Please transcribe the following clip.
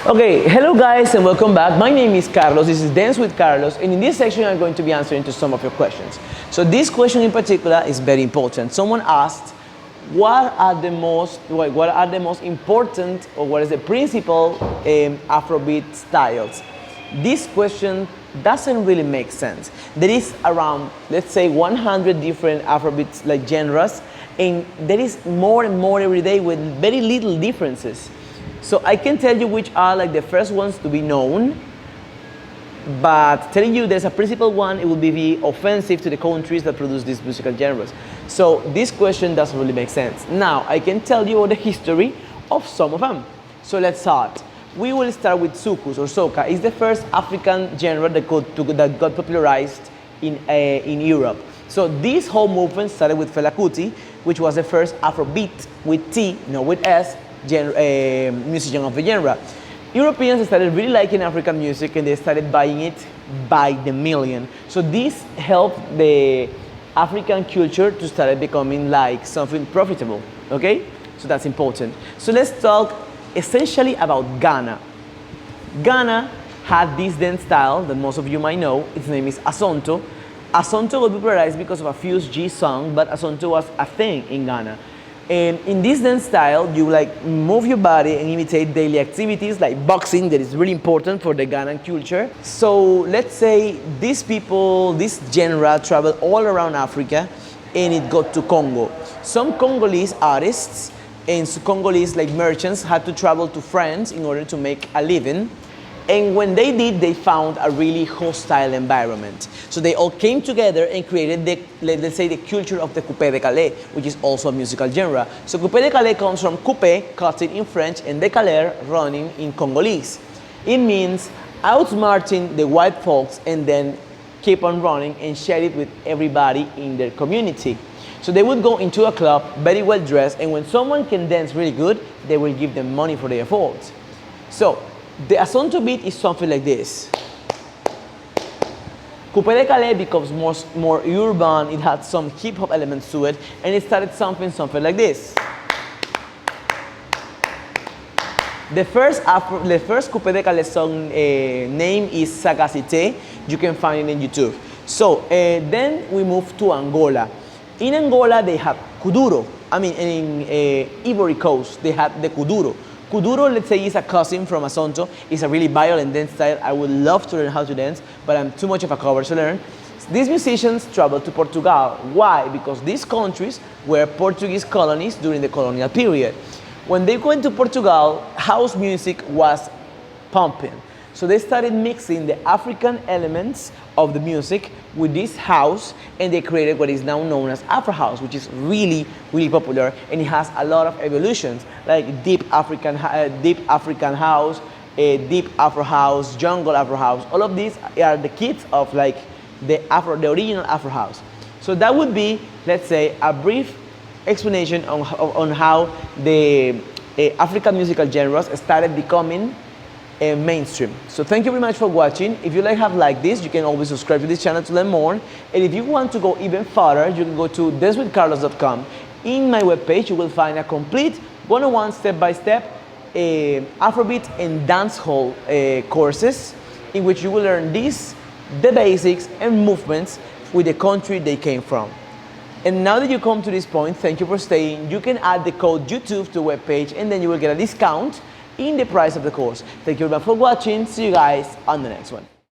Okay, hello guys and welcome back. My name is Carlos, this is Dance with Carlos, and in this section I'm going to be answering to some of your questions. So this question in particular is very important. Someone asked, what are the most important, or what is the principal Afrobeat styles? This question doesn't really make sense. There is around, let's say, 100 different Afrobeat genres, and there is more and more every day with very little differences. So I can tell you which are the first ones to be known, but telling you there's a principal one, it will be offensive to the countries that produce these musical genres. So this question doesn't really make sense. Now I can tell you the history of some of them. So let's start. We will start with soukous or soca. It's the first African genre that got popularized in Europe. So this whole movement started with Fela Kuti, which was the first Afrobeat with T, not with S, musician of the genre. Europeans started really liking African music and they started buying it by the million. So this helped the African culture to start becoming something profitable, okay? So that's important. So let's talk essentially about Ghana. Ghana had this dance style that most of you might know. Its name is Asonto. Asonto got popularized because of a Fuse G song, but Asonto was a thing in Ghana. And in this dance style, you move your body and imitate daily activities like boxing, that is really important for the Ghanaian culture. So let's say these people, this genre traveled all around Africa and it got to Congo. Some Congolese artists and Congolese merchants had to travel to France in order to make a living. And when they did, they found a really hostile environment. So they all came together and created let's say the culture of the coupé décalé, which is also a musical genre. So coupé décalé comes from coupé, cutting in French, and décaler, running in Congolese. It means outsmarting the white folks and then keep on running and share it with everybody in their community. So they would go into a club, very well dressed, and when someone can dance really good, they will give them money for their efforts. So the Asonto beat is something like this. Coupé décalé becomes more urban, it had some hip-hop elements to it, and it started something like this. The first Coupé décalé song name is Sagacité. You can find it in YouTube. So then we move to Angola. In Angola they have Kuduro. In Ivory Coast they have the Kuduro. Kuduro, let's say, is a cousin from Asonto. It's a really violent dance style. I would love to learn how to dance, but I'm too much of a cover to learn. These musicians traveled to Portugal. Why? Because these countries were Portuguese colonies during the colonial period. When they went to Portugal, house music was pumping. So they started mixing the African elements of the music with this house, and they created what is now known as Afro House, which is really, really popular, and it has a lot of evolutions, like deep African house, deep Afro House, jungle Afro House. All of these are the kids of the original Afro House. So that would be, let's say, a brief explanation on how the African musical genres started becoming mainstream. So thank you very much for watching. If you have this, you can always subscribe to this channel to learn more. And if you want to go even further, you can go to dancewithcarlos.com. In my webpage, you will find a complete one-on-one, step-by-step Afrobeat and dancehall courses in which you will learn the basics and movements with the country they came from. And now that you come to this point, thank you for staying. You can add the code YouTube to the webpage, and then you will get a discount in the price of the course. Thank you very much for watching. See you guys on the next one.